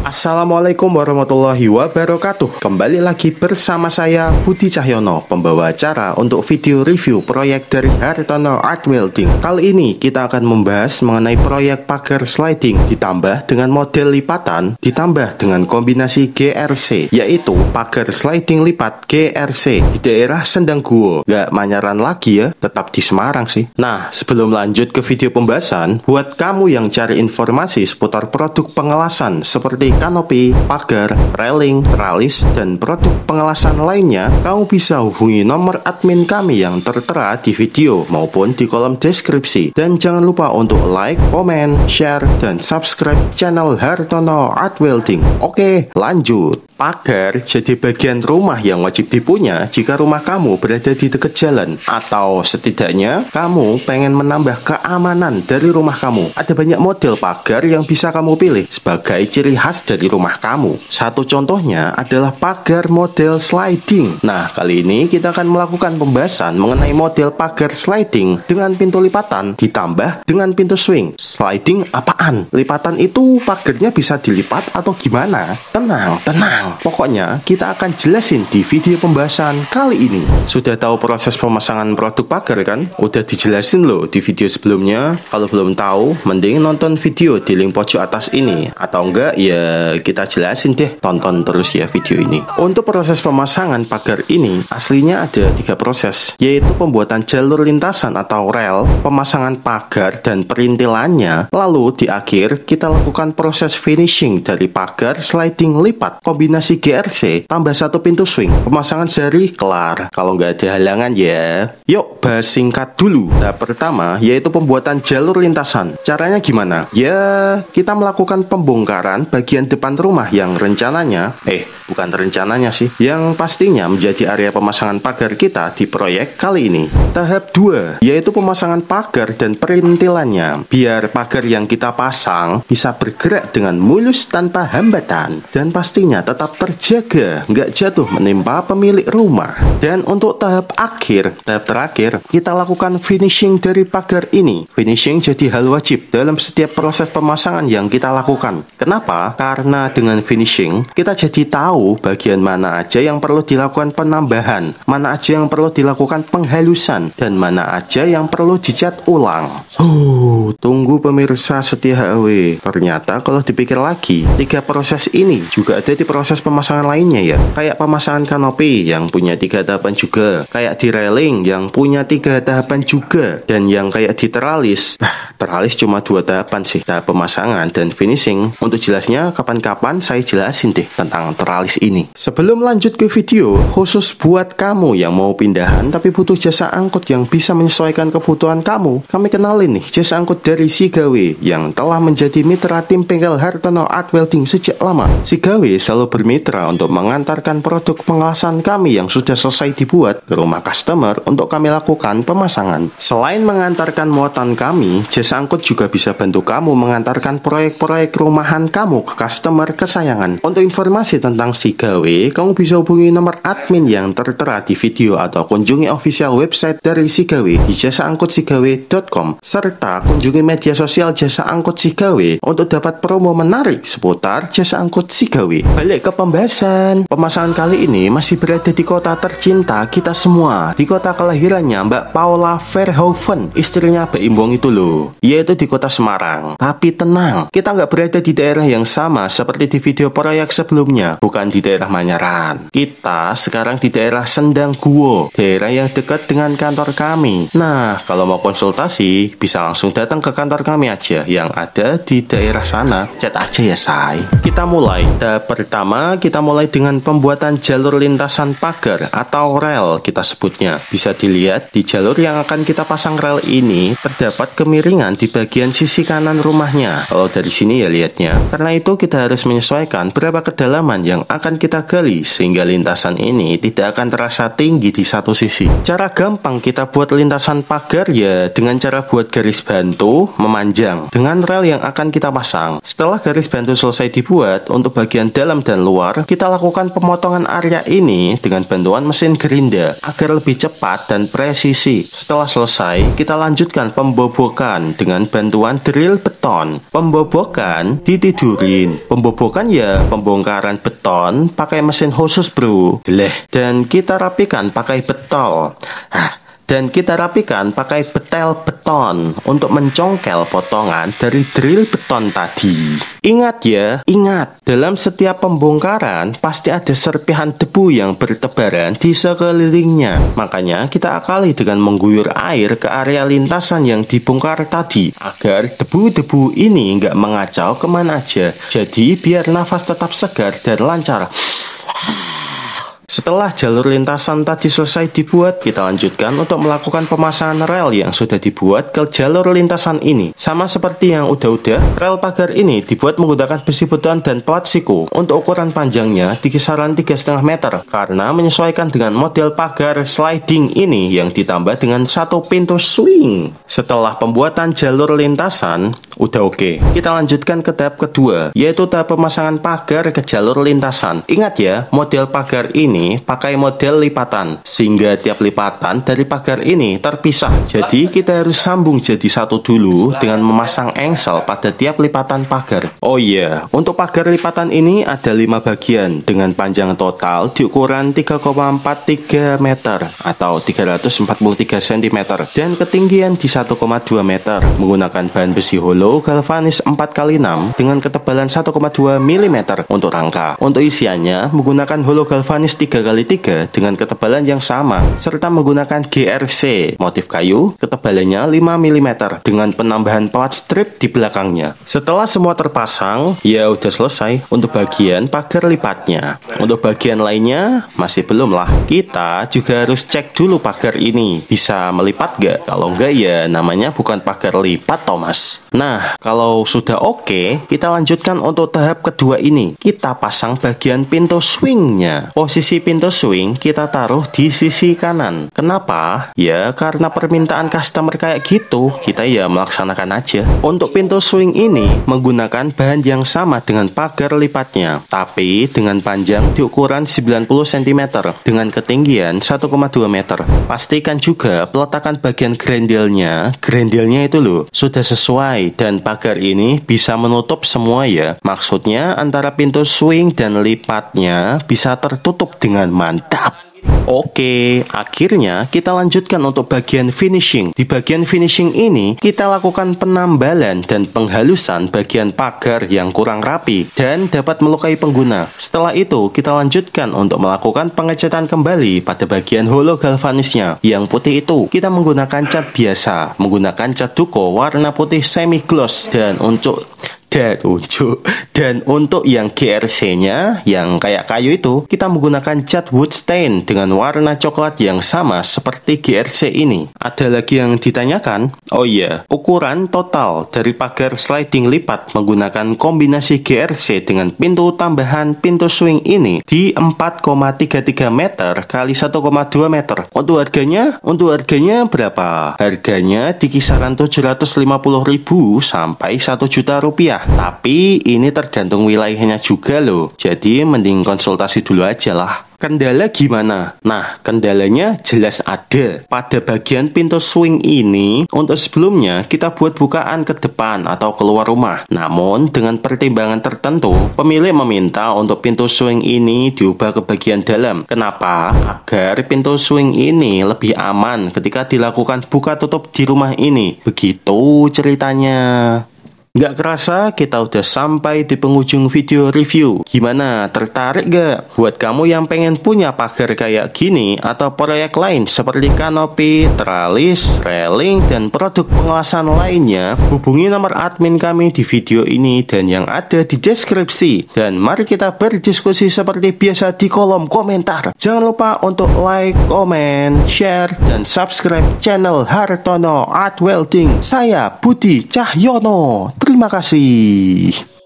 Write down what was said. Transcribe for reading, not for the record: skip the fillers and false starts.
Assalamualaikum warahmatullahi wabarakatuh. Kembali lagi bersama saya Budi Cahyono, pembawa acara untuk video review proyek dari Hartono Art Welding. Kali ini kita akan membahas mengenai proyek pagar sliding ditambah dengan model lipatan ditambah dengan kombinasi GRC, yaitu pagar sliding lipat GRC di daerah Sendang Guo. Gak Manyaran lagi ya, tetap di Semarang sih. Nah, sebelum lanjut ke video pembahasan, buat kamu yang cari informasi seputar produk pengelasan seperti kanopi, pagar, railing, tralis, dan produk pengelasan lainnya, kamu bisa hubungi nomor admin kami yang tertera di video maupun di kolom deskripsi. Dan jangan lupa untuk like, komen, share, dan subscribe channel Hartono Art Welding. Oke, lanjut. Pagar jadi bagian rumah yang wajib dipunya jika rumah kamu berada di dekat jalan, atau setidaknya kamu pengen menambah keamanan dari rumah kamu. Ada banyak model pagar yang bisa kamu pilih sebagai ciri khas dari rumah kamu. Satu contohnya adalah pagar model sliding. Nah, kali ini kita akan melakukan pembahasan mengenai model pagar sliding dengan pintu lipatan ditambah dengan pintu swing. Sliding apaan? Lipatan itu pagarnya bisa dilipat atau gimana? Tenang. Pokoknya kita akan jelasin di video pembahasan kali ini. Sudah tahu proses pemasangan produk pagar kan? Udah dijelasin loh di video sebelumnya. Kalau belum tahu, mending nonton video di link pojok atas ini. Atau enggak, ya kita jelasin deh. Tonton terus ya video ini. Untuk proses pemasangan pagar ini, aslinya ada 3 proses, yaitu pembuatan jalur lintasan atau rel, pemasangan pagar, dan perintilannya. Lalu di akhir, kita lakukan proses finishing dari pagar sliding lipat kombinasi GRC tambah 1 pintu swing. Pemasangan sehari kelar kalau nggak ada halangan ya. Yuk bahas singkat dulu. Tahap pertama yaitu pembuatan jalur lintasan. Caranya gimana? Ya, kita melakukan pembongkaran bagian depan rumah yang rencananya bukan rencananya sih, yang pastinya menjadi area pemasangan pagar kita di proyek kali ini. Tahap 2 yaitu pemasangan pagar dan perintilannya, biar pagar yang kita pasang bisa bergerak dengan mulus tanpa hambatan dan pastinya tetap terjaga, nggak jatuh menimpa pemilik rumah. Dan untuk tahap terakhir, kita lakukan finishing dari pagar ini. Finishing jadi hal wajib dalam setiap proses pemasangan yang kita lakukan. Kenapa? Karena dengan finishing, kita jadi tahu bagian mana aja yang perlu dilakukan penambahan, mana aja yang perlu dilakukan penghalusan, dan mana aja yang perlu dicat ulang. Tunggu pemirsa setia HW. Ternyata kalau dipikir lagi, 3 proses ini juga ada di proses pemasangan lainnya ya. Kayak pemasangan kanopi yang punya 3 tahapan juga, kayak di railing yang punya 3 tahapan juga, dan yang kayak di teralis cuma 2 tahapan sih, tahap pemasangan dan finishing. Untuk jelasnya kapan-kapan saya jelasin deh tentang teralis ini. Sebelum lanjut ke video, khusus buat kamu yang mau pindahan tapi butuh jasa angkut yang bisa menyesuaikan kebutuhan kamu, kami kenalin nih jasa angkut dari Sigawe yang telah menjadi mitra tim bengkel Hartono Art Welding sejak lama. Sigawe selalu bermitra untuk mengantarkan produk pengelasan kami yang sudah selesai dibuat ke rumah customer untuk kami lakukan pemasangan. Selain mengantarkan muatan kami, jasa angkut juga bisa bantu kamu mengantarkan proyek-proyek rumahan kamu ke customer kesayangan. Untuk informasi tentang Sigawe, kamu bisa hubungi nomor admin yang tertera di video atau kunjungi official website dari Sigawe di jasaangkutsigawe.com, serta kunjungi media sosial jasa angkut Sigawe untuk dapat promo menarik seputar jasa angkut Sigawe. Balik ke pembahasan. Pemasangan kali ini masih berada di kota tercinta kita semua, di kota kelahirannya Mbak Paula Verhoeven, istrinya Mbak Imbong itu loh, yaitu di kota Semarang. Tapi tenang, kita nggak berada di daerah yang sama seperti di video proyek sebelumnya, bukan di daerah Manyaran. Kita sekarang di daerah Sendang Guo, daerah yang dekat dengan kantor kami. Nah, kalau mau konsultasi bisa langsung datang ke kantor kami aja yang ada di daerah sana. Chat aja ya say. Kita mulai. Tahap pertama kita mulai dengan pembuatan jalur lintasan pagar atau rel kita sebutnya. Bisa dilihat di jalur yang akan kita pasang rel ini terdapat kemiringan di bagian sisi kanan rumahnya. Kalau dari sini ya lihatnya. Karena itu kita harus menyesuaikan berapa kedalaman yang akan kita gali sehingga lintasan ini tidak akan terasa tinggi di satu sisi. Cara gampang kita buat lintasan pagar ya dengan cara buat garis bantu memanjang dengan rel yang akan kita pasang. Setelah garis bantu selesai dibuat, untuk bagian dalam dan luar kita lakukan pemotongan area ini dengan bantuan mesin gerinda agar lebih cepat dan presisi. Setelah selesai, kita lanjutkan pembobokan dengan bantuan drill beton. Pembobokan ditidurin Pembobokan ya pembongkaran beton pakai mesin khusus bro. Dan kita rapikan pakai beton. Dan kita rapikan pakai betel beton untuk mencongkel potongan dari drill beton tadi. Ingat ya, ingat, dalam setiap pembongkaran pasti ada serpihan debu yang bertebaran di sekelilingnya. Makanya kita akali dengan mengguyur air ke area lintasan yang dibongkar tadi, agar debu-debu ini nggak mengacau kemana aja. Jadi biar nafas tetap segar dan lancar. Setelah jalur lintasan tadi selesai dibuat, kita lanjutkan untuk melakukan pemasangan rel yang sudah dibuat ke jalur lintasan ini. Sama seperti yang udah-udah, rel pagar ini dibuat menggunakan besi beton dan plat siku. Untuk ukuran panjangnya di kisaran 3,5 meter, karena menyesuaikan dengan model pagar sliding ini yang ditambah dengan satu pintu swing. Setelah pembuatan jalur lintasan, udah oke. Kita lanjutkan ke tahap kedua, yaitu tahap pemasangan pagar ke jalur lintasan. Ingat ya, model pagar ini pakai model lipatan, sehingga tiap lipatan dari pagar ini terpisah. Jadi kita harus sambung jadi satu dulu dengan memasang engsel pada tiap lipatan pagar. Oh iya, untuk pagar lipatan ini ada 5 bagian dengan panjang total di ukuran 3,43 meter atau 343 cm dan ketinggian di 1,2 meter menggunakan bahan besi hollow galvanis 4x6 dengan ketebalan 1,2 mm untuk rangka. Untuk isiannya menggunakan hollow galvanis 3x3 dengan ketebalan yang sama serta menggunakan GRC motif kayu ketebalannya 5 mm dengan penambahan plat strip di belakangnya. Setelah semua terpasang, ya udah selesai untuk bagian pagar lipatnya. Untuk bagian lainnya masih belum lah. Kita juga harus cek dulu pagar ini bisa melipat gak? Kalau enggak ya namanya bukan pagar lipat Thomas. Nah, kalau sudah oke, kita lanjutkan untuk tahap kedua ini. Kita pasang bagian pintu swingnya. Posisi pintu swing kita taruh di sisi kanan. Kenapa? Ya karena permintaan customer kayak gitu, kita ya melaksanakan aja. Untuk pintu swing ini menggunakan bahan yang sama dengan pagar lipatnya, tapi dengan panjang di ukuran 90 cm dengan ketinggian 1,2 meter. Pastikan juga peletakan bagian grendelnya itu loh sudah sesuai dan pagar ini bisa menutup semua ya. Maksudnya antara pintu swing dan lipatnya bisa tertutup dengan mantap. Oke, akhirnya kita lanjutkan untuk bagian finishing. Di bagian finishing ini, kita lakukan penambalan dan penghalusan bagian pagar yang kurang rapi dan dapat melukai pengguna. Setelah itu, kita lanjutkan untuk melakukan pengecatan kembali pada bagian hollow galvanisnya. Yang putih itu, kita menggunakan cat biasa, menggunakan cat duko warna putih semi gloss dan untuk yang GRC-nya yang kayak kayu itu, kita menggunakan cat wood stain dengan warna coklat yang sama seperti GRC ini. Ada lagi yang ditanyakan? Oh iya, ukuran total dari pagar sliding lipat menggunakan kombinasi GRC dengan pintu tambahan pintu swing ini di 4,33 meter kali 1,2 meter. Untuk harganya berapa? Harganya di kisaran 750.000 sampai 1 juta rupiah. Tapi ini tergantung wilayahnya juga loh. Jadi mending konsultasi dulu aja lah. Kendala gimana? Nah, kendalanya jelas ada. Pada bagian pintu swing ini, untuk sebelumnya kita buat bukaan ke depan atau keluar rumah. Namun, dengan pertimbangan tertentu, pemilik meminta untuk pintu swing ini diubah ke bagian dalam. Kenapa? Agar pintu swing ini lebih aman ketika dilakukan buka tutup di rumah ini. Begitu ceritanya. Nggak kerasa kita udah sampai di penghujung video review. Gimana? Tertarik gak? Buat kamu yang pengen punya pagar kayak gini atau proyek lain seperti kanopi, tralis, railing, dan produk pengelasan lainnya, hubungi nomor admin kami di video ini dan yang ada di deskripsi. Dan mari kita berdiskusi seperti biasa di kolom komentar. Jangan lupa untuk like, komen, share, dan subscribe channel Hartono Art Welding. Saya Budi Cahyono. Terima kasih.